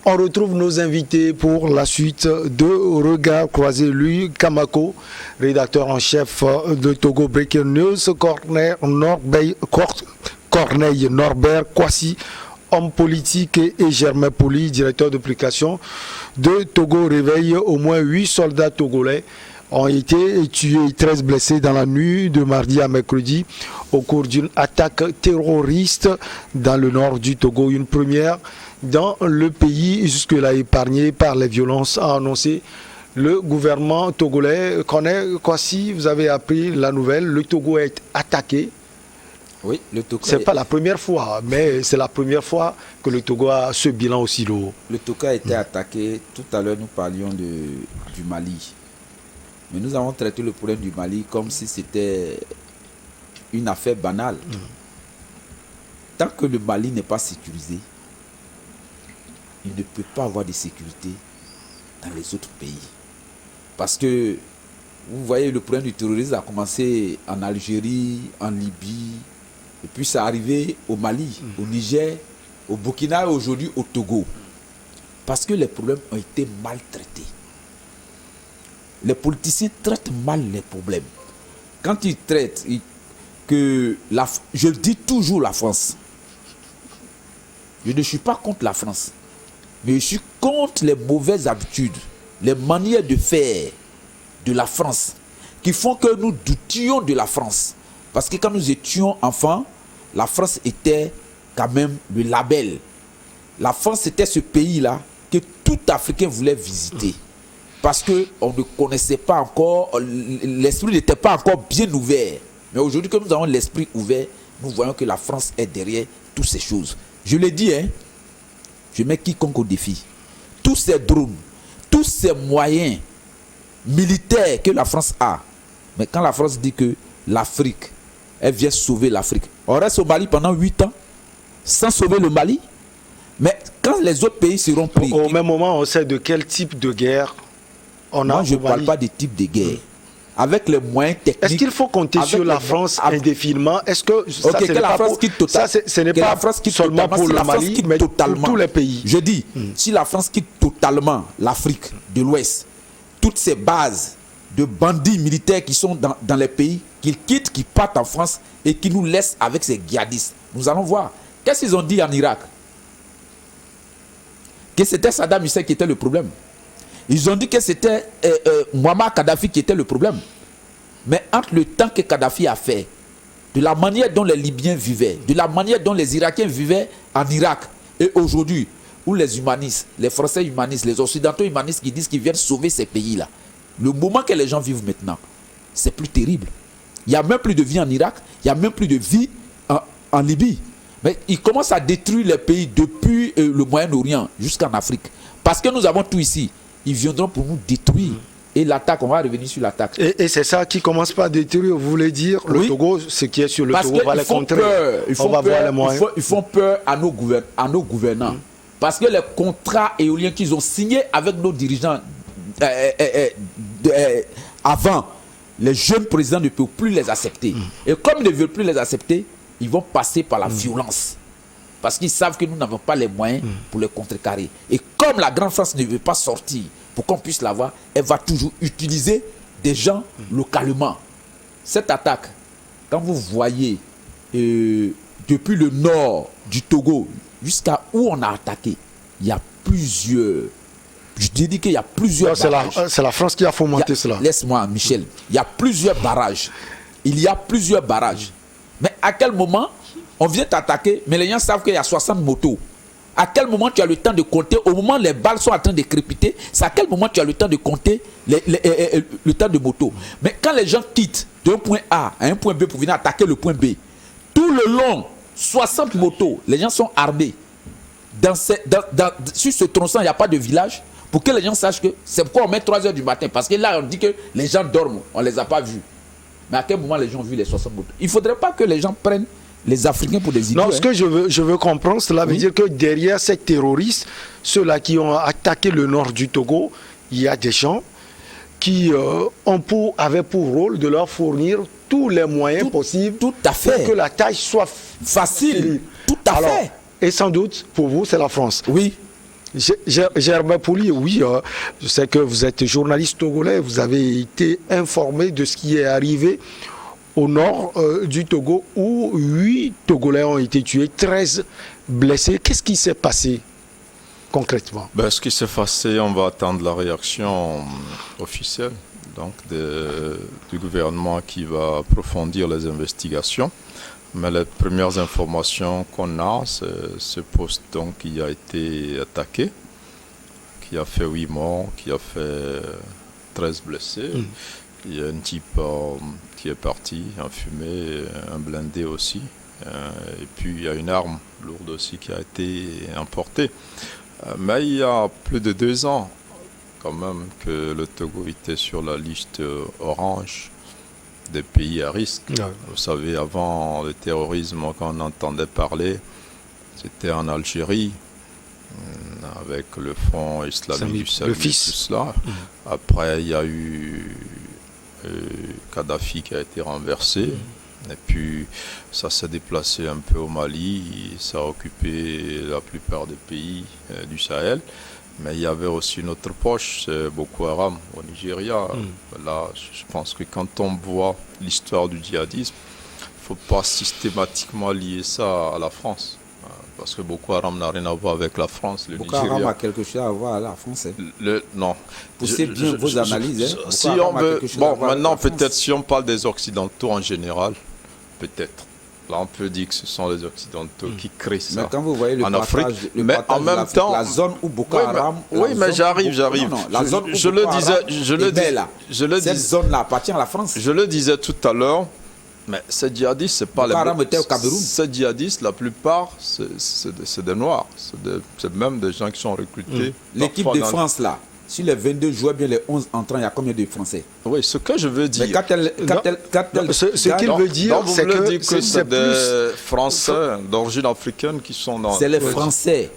On retrouve nos invités pour la suite de Regard Croisé. Lui, Kamako, rédacteur en chef de Togo Breaking News, Corneille Norbert Kwasi, homme politique, et Germain Poli, directeur de publication de Togo Réveil. Au moins 8 soldats togolais ont été tués et 13 blessés dans la nuit de mardi à mercredi au cours d'une attaque terroriste dans le nord du Togo. Une première dans le pays jusque-là épargné par les violences, a annoncé le gouvernement togolais. Corneille Kwasi, vous avez appris la nouvelle, le Togo est attaqué. Oui, le Togo. C'est pas la première fois, mais c'est la première fois que le Togo a ce bilan aussi lourd. Le Togo a été attaqué. Tout à l'heure, nous parlions du Mali. Mais nous avons traité le problème du Mali comme si c'était une affaire banale. Tant que le Mali n'est pas sécurisé, il ne peut pas avoir de sécurité dans les autres pays. Parce que, vous voyez, le problème du terrorisme a commencé en Algérie, en Libye, et puis ça est arrivé au Mali, au Niger, au Burkina et aujourd'hui au Togo. Parce que les problèmes ont été mal traités. Les politiciens traitent mal les problèmes. Quand ils traitent je dis toujours la France. Je ne suis pas contre la France. Mais je suis contre les mauvaises habitudes, les manières de faire de la France, qui font que nous doutions de la France. Parce que quand nous étions enfants, la France était quand même le label. La France était ce pays-là que tout Africain voulait visiter. Parce qu'on ne connaissait pas encore, l'esprit n'était pas encore bien ouvert. Mais aujourd'hui que nous avons l'esprit ouvert, nous voyons que la France est derrière toutes ces choses. Je l'ai dit, je mets quiconque au défi. Tous ces drones, tous ces moyens militaires que la France a. Mais quand la France dit que l'Afrique, elle vient sauver l'Afrique. On reste au Mali pendant 8 ans, sans sauver le Mali. Mais quand les autres pays seront pris... Au même moment, on sait de quel type de guerre on a. Moi, je ne parle pas de type de guerre. Avec les moyens techniques... Est-ce qu'il faut compter sur la France indéfiniment? Est-ce que ça, okay, ce n'est pas seulement pour le Mali, mais pour tous les pays? Je dis, si la France quitte totalement l'Afrique de l'Ouest, toutes ces bases de bandits militaires qui sont dans les pays, qu'ils quittent, qu'ils partent en France et qui nous laissent avec ces djihadistes. Nous allons voir. Qu'est-ce qu'ils ont dit en Irak? Que c'était Saddam Hussein qui était le problème. Ils ont dit que c'était Muammar Kadhafi qui était le problème. Mais entre le temps que Kadhafi a fait, de la manière dont les Libyens vivaient, de la manière dont les Irakiens vivaient en Irak, et aujourd'hui, où les humanistes, les Français humanistes, les Occidentaux humanistes qui disent qu'ils viennent sauver ces pays-là, le moment que les gens vivent maintenant, c'est plus terrible. Il n'y a même plus de vie en Irak, il n'y a même plus de vie en Libye. Mais ils commencent à détruire les pays depuis le Moyen-Orient jusqu'en Afrique. Parce que nous avons tout ici. Ils viendront pour nous détruire. Et l'attaque, on va revenir sur l'attaque. Et c'est ça qui commence par détruire, vous voulez dire, le Togo, ce qui est sur le Togo, va les contrer. On va voir les moyens. Ils font peur à nos gouvernants. Parce que les contrats éoliens qu'ils ont signés avec nos dirigeants avant, les jeunes présidents ne peuvent plus les accepter. Et comme ils ne veulent plus les accepter, ils vont passer par la violence. Parce qu'ils savent que nous n'avons pas les moyens pour les contrecarrer. Et comme la Grande France ne veut pas sortir pour qu'on puisse l'avoir, elle va toujours utiliser des gens localement. Cette attaque, quand vous voyez depuis le nord du Togo jusqu'à où on a attaqué, il y a plusieurs... Je te dis qu'il y a plusieurs barrages. C'est la France qui a fomenté cela. Laisse-moi, Michel. Il y a plusieurs barrages. Il y a plusieurs barrages. Mais à quel moment on vient t'attaquer, mais les gens savent qu'il y a 60 motos. À quel moment tu as le temps de compter? Au moment où les balles sont en train de crépiter, c'est à quel moment tu as le temps de compter le temps de moto? Mais quand les gens quittent d'un point A à un point B pour venir attaquer le point B, tout le long, 60 motos, les gens sont armés. Sur ce tronçon, il n'y a pas de village. Pour que les gens sachent que c'est pourquoi on met 3 h du matin. Parce que là, on dit que les gens dorment, on ne les a pas vus. Mais à quel moment les gens ont vu les 60 motos? Il ne faudrait pas que les gens prennent les Africains pour des idiots. Non, ce que je veux comprendre, cela veut dire que derrière ces terroristes, ceux-là qui ont attaqué le nord du Togo, il y a des gens qui avaient pour rôle de leur fournir tous les moyens possibles pour que la tâche soit facile. Tout à fait. Et sans doute, pour vous, c'est la France. Oui. Germain Pouli, oui, je sais que vous êtes journaliste togolais, vous avez été informé de ce qui est arrivé au nord du Togo où 8 Togolais ont été tués, 13 blessés. Qu'est-ce qui s'est passé concrètement? Ce qui s'est passé, on va attendre la réaction officielle donc du gouvernement qui va approfondir les investigations. Mais les premières informations qu'on a, c'est ce poste donc, qui a été attaqué, qui a fait 8 morts, qui a fait 13 blessés. Il y a un type qui est parti, en fumée, un blindé aussi. Et puis il y a une arme lourde aussi qui a été emportée. Mais il y a plus de 2 ans, quand même, que le Togo était sur la liste orange des pays à risque. Ouais. Vous savez, avant le terrorisme, quand on entendait parler, c'était en Algérie, avec le Front islamique du Sahel, tout cela. Après, il y a eu Kadhafi qui a été renversé. Et puis, ça s'est déplacé un peu au Mali, ça a occupé la plupart des pays du Sahel. Mais il y avait aussi une autre poche, c'est Boko Haram au Nigeria. Là, je pense que quand on voit l'histoire du djihadisme, il ne faut pas systématiquement lier ça à la France. Parce que Boko Haram n'a rien à voir avec la France. Le Boko Haram a quelque chose à voir avec la France. Non. Poussez bien vos analyses. Si on veut, maintenant, peut-être si on parle des Occidentaux en général, peut-être. Là, on peut dire que ce sont les Occidentaux qui créent ça. Mais quand vous voyez le partage, mais en même temps, la zone où Boko Haram... Oui, mais j'arrive. La zone où Boko Haram cette zone-là appartient à la France. Je le disais tout à l'heure, mais ces djihadistes, c'est pas les... Boko Haram était au Cameroun. Ces djihadistes, la plupart, c'est des Noirs. C'est même des gens qui sont recrutés. L'équipe de France, là, si les 22 jouaient bien les 11 entrants, il y a combien de Français? Oui, ce que je veux dire... Mais ce qu'il veut dire, c'est que c'est des Français d'origine africaine qui sont dans... C'est les Français.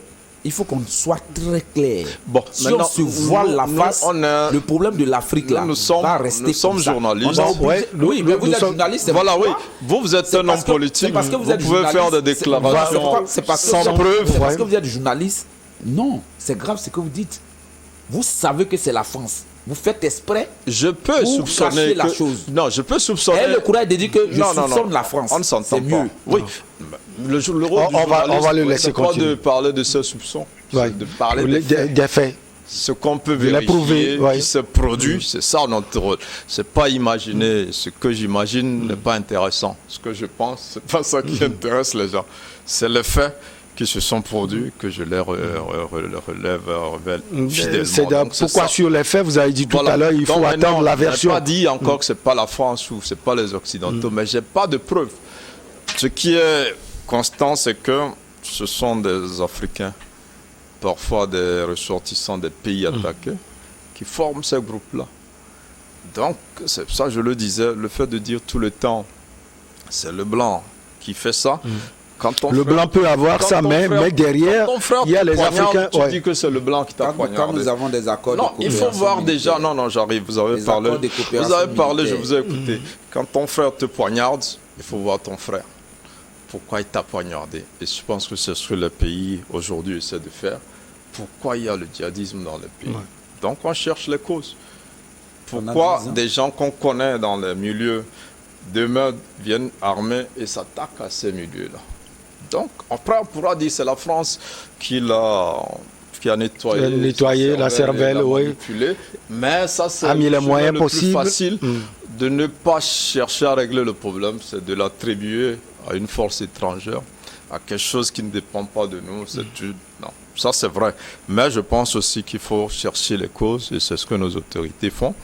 Il faut qu'on soit très clair. Bon, si on se voile la face, le problème de l'Afrique là va rester nous sommes journalistes. Oui, mais vous êtes journaliste. Voilà, oui. Vous êtes un homme politique. Vous pouvez faire des déclarations sans preuve. C'est parce que vous êtes journaliste. Non, c'est grave ce que vous dites. Vous savez que c'est la France. Vous faites exprès. Je peux soupçonner la chose. Non, je peux soupçonner. Et le courage de dire que je soupçonne la France. On ne s'entend pas. Mieux. Oui. On va le laisser continuer. De parler de ce soupçon. Ouais. De parler des faits. Ce qu'on peut vérifier, qui se produit, c'est ça notre rôle. C'est pas imaginer. Ce que j'imagine n'est pas intéressant. Ce que je pense, c'est pas ça qui intéresse les gens. C'est le fait qui se sont produits, que je les relève fidèlement. Pourquoi sur les faits, vous avez dit tout à l'heure, il faut attendre la version. Je n'ai pas dit encore que ce n'est pas la France ou ce n'est pas les Occidentaux, mais je n'ai pas de preuves. Ce qui est constant, c'est que ce sont des Africains, parfois des ressortissants des pays attaqués, qui forment ces groupes-là. Donc, c'est ça, je le disais, le fait de dire tout le temps, c'est le blanc qui fait ça. Le blanc peut avoir ça, mais derrière, il y a les Africains. Tu dis que c'est le blanc qui t'a poignardé. Quand nous avons des accords de coopération. Il faut voir déjà. Non, j'arrive. Vous avez parlé. Je vous ai écouté. Quand ton frère te poignarde, il faut voir ton frère. Pourquoi il t'a poignardé? Et je pense que c'est ce que le pays aujourd'hui essaie de faire. Pourquoi il y a le djihadisme dans le pays? Donc on cherche les causes. Pourquoi des gens qu'on connaît dans les milieux demain viennent armés et s'attaquent à ces milieux-là? Donc, après, on pourra dire que c'est la France qui a nettoyé la cervelle, oui. Mais ça, c'est le plus facile de ne pas chercher à régler le problème, c'est de l'attribuer à une force étrangère, à quelque chose qui ne dépend pas de nous. Non, ça c'est vrai. Mais je pense aussi qu'il faut chercher les causes, et c'est ce que nos autorités font.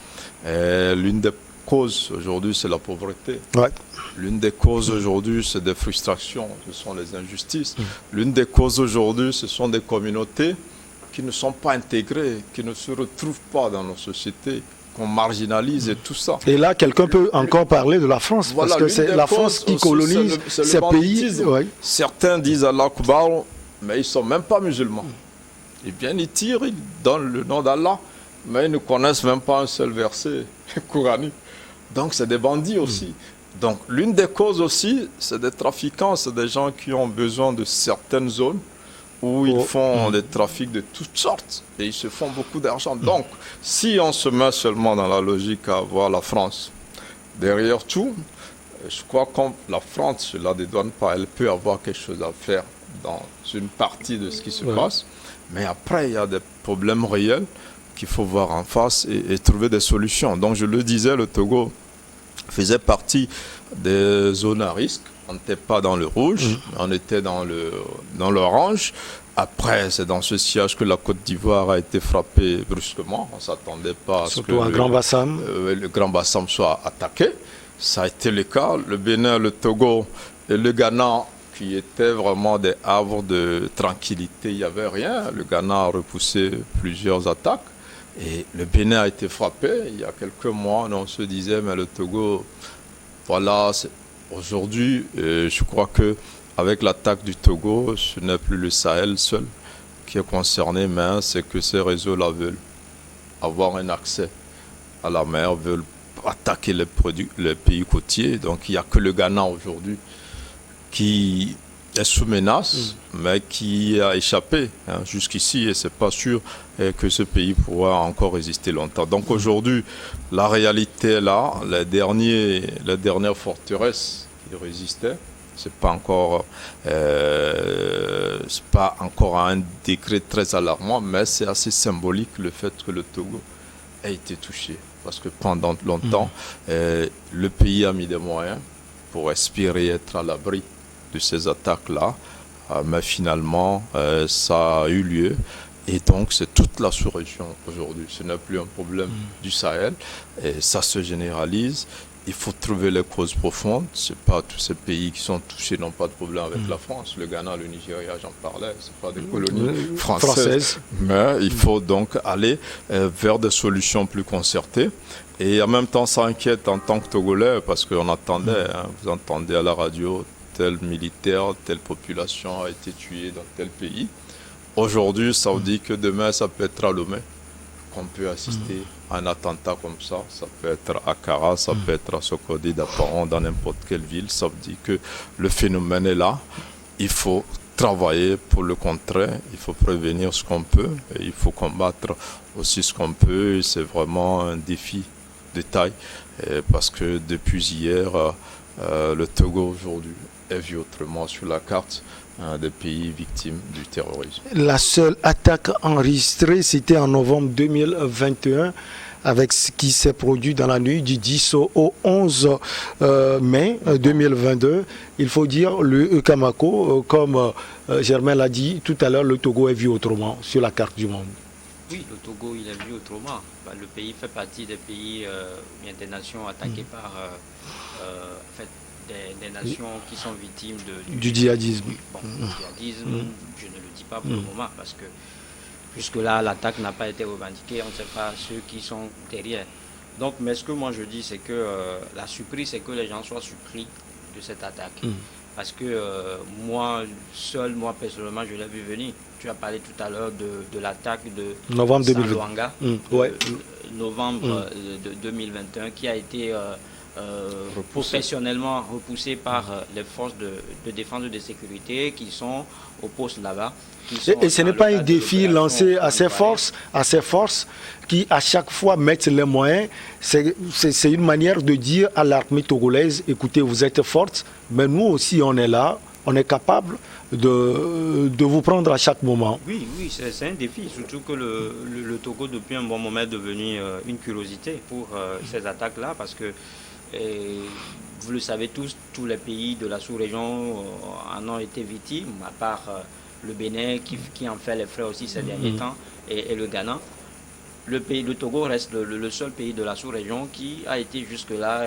Et l'une des causes aujourd'hui, c'est la pauvreté. Ouais. L'une des causes aujourd'hui, c'est des frustrations, ce sont les injustices. L'une des causes aujourd'hui, ce sont des communautés qui ne sont pas intégrées, qui ne se retrouvent pas dans nos sociétés, qu'on marginalise et tout ça. Et là, quelqu'un peut encore parler de la France, voilà, parce que c'est la France qui colonise ces pays. Ouais. Certains disent Allah Akbar, mais ils ne sont même pas musulmans. Ils viennent, ils tirent, ils donnent le nom d'Allah, mais ils ne connaissent même pas un seul verset coranique. Donc c'est des bandits aussi. Donc l'une des causes aussi, c'est des trafiquants, c'est des gens qui ont besoin de certaines zones où ils font des trafics de toutes sortes et ils se font beaucoup d'argent. Donc, si on se met seulement dans la logique à voir la France derrière tout, je crois que la France, je ne la dédouane pas, elle peut avoir quelque chose à faire dans une partie de ce qui se passe. Mais après, il y a des problèmes réels qu'il faut voir en face et trouver des solutions. Donc, je le disais, le Togo faisait partie des zones à risque. On n'était pas dans le rouge, on était dans l'orange. Après, c'est dans ce sillage que la Côte d'Ivoire a été frappée brusquement. On ne s'attendait pas à ce que le Grand Bassam soit attaqué. Ça a été le cas. Le Bénin, le Togo et le Ghana, qui étaient vraiment des havres de tranquillité, il n'y avait rien. Le Ghana a repoussé plusieurs attaques. Et le Bénin a été frappé. Il y a quelques mois, on se disait, mais le Togo, voilà, aujourd'hui, je crois qu'avec l'attaque du Togo, ce n'est plus le Sahel seul qui est concerné, mais c'est que ces réseaux-là veulent avoir un accès à la mer, veulent attaquer les pays côtiers. Donc il n'y a que le Ghana aujourd'hui qui est sous menace, mais qui a échappé jusqu'ici, et ce n'est pas sûr que ce pays pourra encore résister longtemps. Donc aujourd'hui, la réalité est là. Les dernières forteresses qui résistaient, ce n'est pas encore à un degré très alarmant, mais c'est assez symbolique le fait que le Togo ait été touché. Parce que pendant longtemps, le pays a mis des moyens pour espérer être à l'abri de ces attaques-là, mais finalement, ça a eu lieu. Et donc, c'est toute la sous-région aujourd'hui. Ce n'est plus un problème du Sahel, et ça se généralise. Il faut trouver les causes profondes. Ce n'est pas tous ces pays qui sont touchés n'ont pas de problème avec la France. Le Ghana, le Nigeria, j'en parlais, ce pas des colonies françaises. Mais il faut donc aller vers des solutions plus concertées. Et en même temps, ça inquiète en tant que Togolais, parce qu'on attendait, vous entendez à la radio, tel militaire, telle population a été tuée dans tel pays. Aujourd'hui, ça vous dit que demain, ça peut être à Lomé qu'on peut assister à un attentat comme ça. Ça peut être à Kara, ça peut être à Sokodi, d'Apparon, dans n'importe quelle ville. Ça veut dire que le phénomène est là. Il faut travailler pour le contrer. Il faut prévenir ce qu'on peut. Et il faut combattre aussi ce qu'on peut. Et c'est vraiment un défi de taille. Parce que depuis hier, le Togo aujourd'hui est vu autrement sur la carte des pays victimes du terrorisme. La seule attaque enregistrée, c'était en novembre 2021, avec ce qui s'est produit dans la nuit du 10 au 11 mai 2022. Il faut dire, le Kamako, comme Germain l'a dit tout à l'heure, le Togo est vu autrement sur la carte du monde. Oui, le Togo, il est vu autrement. Le pays fait partie des pays, des nations attaquées par des nations qui sont victimes du djihadisme. Bon, le djihadisme, je ne le dis pas pour le moment, parce que jusque-là, l'attaque n'a pas été revendiquée, on ne sait pas ceux qui sont derrière. Donc, mais ce que moi je dis, c'est que la surprise, c'est que les gens soient surpris de cette attaque. Parce que moi personnellement, je l'ai vu venir. Tu as parlé tout à l'heure de l'attaque de novembre 2021. Novembre de 2021, qui a été professionnellement repoussé par les forces de défense et de sécurité qui sont au poste là-bas. Et ce n'est pas un défi lancé à ces forces qui à chaque fois mettent les moyens. C'est une manière de dire à l'armée togolaise, écoutez, vous êtes forte, mais nous aussi on est là, on est capable de vous prendre à chaque moment. Oui, c'est un défi, surtout que le Togo depuis un bon moment est devenu une curiosité pour ces attaques-là, parce que vous le savez tous les pays de la sous-région en ont été victimes, à part le Bénin qui en fait les frais aussi ces derniers temps, et le Ghana. Le Togo reste le seul pays de la sous-région qui a été jusque-là,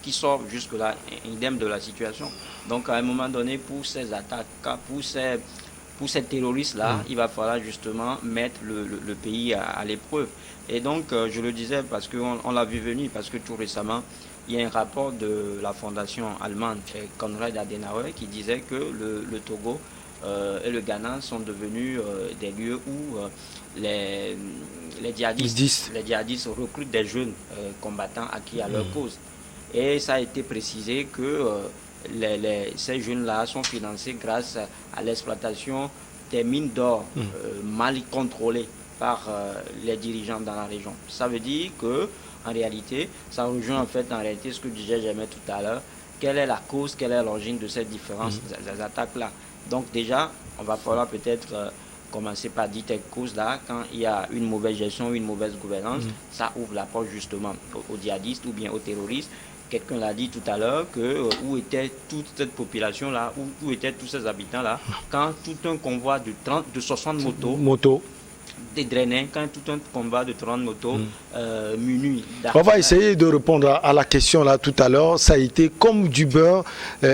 qui sort jusque-là indemne de la situation. Donc à un moment donné, pour ces attaques, pour ces terroristes-là, il va falloir justement mettre le pays à l'épreuve. Et donc je le disais parce qu'on l'a vu venir, parce que tout récemment, il y a un rapport de la fondation allemande, Konrad Adenauer, qui disait que le Togo et le Ghana sont devenus des lieux où les djihadistes recrutent des jeunes combattants acquis à leur cause. Et ça a été précisé que ces jeunes-là sont financés grâce à l'exploitation des mines d'or mal contrôlées par les dirigeants dans la région. Ça veut dire que, en réalité, ça rejoint en fait en réalité ce que disait Germain tout à l'heure. Quelle est la cause, quelle est l'origine de ces différentes attaques-là? Donc déjà, on va falloir peut-être commencer par dire telle cause-là. Quand il y a une mauvaise gestion, une mauvaise gouvernance, ça ouvre la porte justement aux djihadistes ou bien aux terroristes. Quelqu'un l'a dit tout à l'heure que où était toute cette population-là, où étaient tous ces habitants-là, quand tout un convoi de 60 motos dédrainés, quand tout un convoi de 30 motos munis. On va essayer de répondre à la question là tout à l'heure. Ça a été comme du beurre,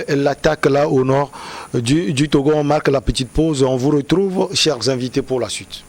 l'attaque là au nord du Togo. On marque la petite pause. On vous retrouve, chers invités, pour la suite.